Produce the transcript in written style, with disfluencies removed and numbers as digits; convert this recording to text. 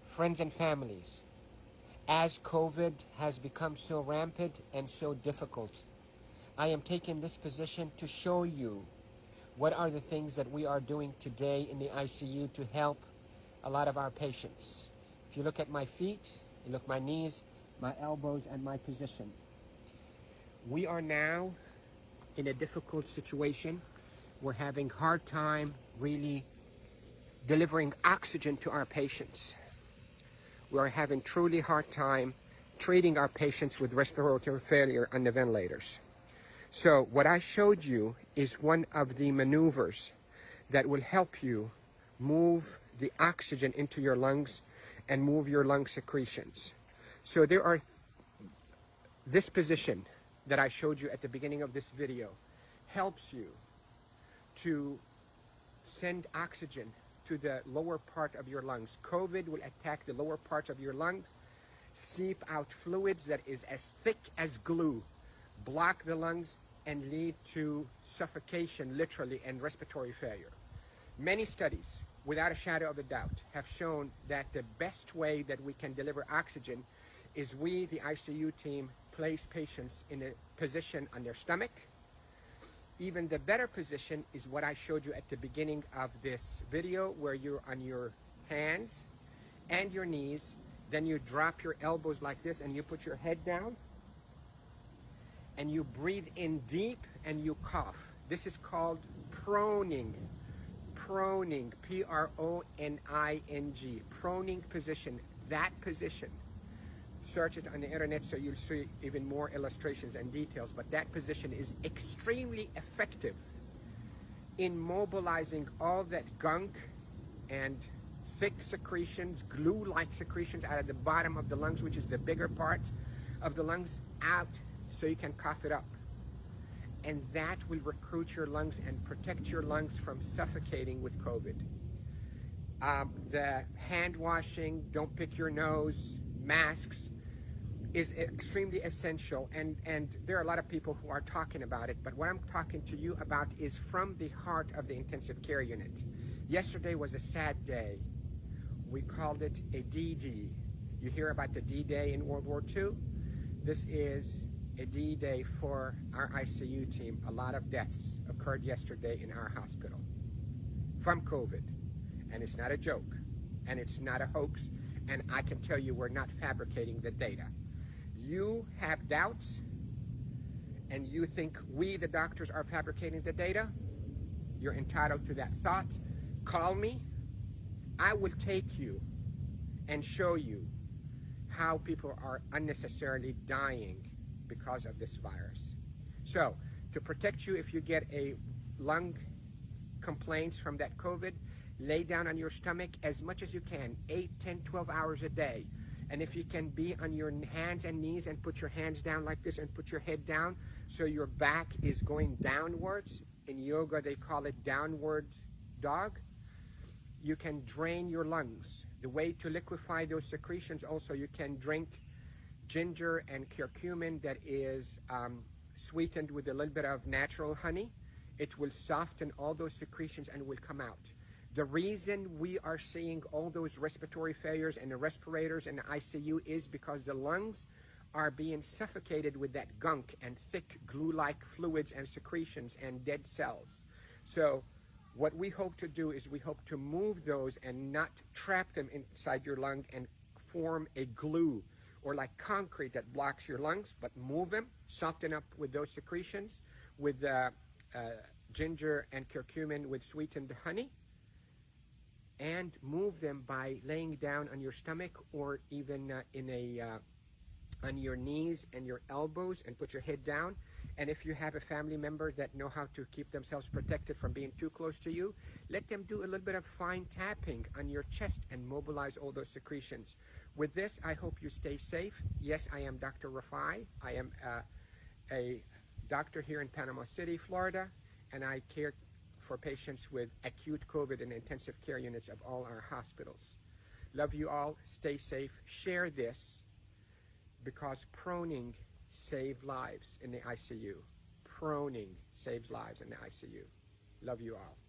Friends and families, as COVID has become so rampant and so difficult, I am taking this position to show you what are the things that we are doing today in the ICU to help a lot of our patients. If you look at my feet, you look at my knees, my elbows, and my position. We are now in a difficult situation. We're having a hard time really delivering oxygen to our patients. We are having truly hard time treating our patients with respiratory failure on the ventilators. So what I showed you is one of the maneuvers that will help you move the oxygen into your lungs and move your lung secretions. So there are this position that I showed you at the beginning of this video helps you to send oxygen to the lower part of your lungs. COVID will attack the lower parts of your lungs, seep out fluids that is as thick as glue, block the lungs, and lead to suffocation, literally, and respiratory failure. Many studies, without a shadow of a doubt, have shown that the best way that we can deliver oxygen is we, the ICU team, place patients in a position on their stomach. Even the better position is what I showed you at the beginning of this video, where you're on your hands and your knees, then you drop your elbows like this and you put your head down and you breathe in deep and you cough. This is called proning. Proning, P-R-O-N-I-N-G, proning position, that position. Search it on the internet so you'll see even more illustrations and details, but that position is extremely effective in mobilizing all that gunk and thick secretions, glue-like secretions out of the bottom of the lungs, which is the bigger part of the lungs, out so you can cough it up. And that will recruit your lungs and protect your lungs from suffocating with COVID. The hand washing, don't pick your nose, masks is extremely essential, and there are a lot of people who are talking about it, but what I'm talking to you about is from the heart of the intensive care unit. Yesterday was a sad day. We called it a D-Day. You hear about the D-Day in World War II? This is a D-Day for our ICU team. A lot of deaths occurred yesterday in our hospital from COVID, and it's not a joke, and it's not a hoax, and I can tell you we're not fabricating the data. You have doubts, and you think we, the doctors, are fabricating the data. You're entitled to that thought. Call me. I will take you and show you how people are unnecessarily dying because of this virus. So, to protect you if you get a lung complaints from that COVID, lay down on your stomach as much as you can, 8, 10, 12 hours a day. And if you can be on your hands and knees and put your hands down like this and put your head down so your back is going downwards. In yoga, they call it downward dog. You can drain your lungs. The way to liquefy those secretions also, you can drink ginger and curcumin that is sweetened with a little bit of natural honey. It will soften all those secretions and will come out. The reason we are seeing all those respiratory failures and the respirators in the ICU is because the lungs are being suffocated with that gunk and thick glue-like fluids and secretions and dead cells. So what we hope to do is we hope to move those and not trap them inside your lung and form a glue or like concrete that blocks your lungs, but move them, soften up with those secretions with ginger and curcumin with sweetened honey, and move them by laying down on your stomach or even on your knees and your elbows and put your head down. And if you have a family member that know how to keep themselves protected from being too close to you, let them do a little bit of fine tapping on your chest and mobilize all those secretions. With this, I hope you stay safe. Yes, I am Dr. Rafai. I am a doctor here in Panama City, Florida, and I care for patients with acute COVID in intensive care units of all our hospitals. Love you all. Stay safe. Share this because proning saves lives in the ICU. proning saves lives in the ICU. Love you all.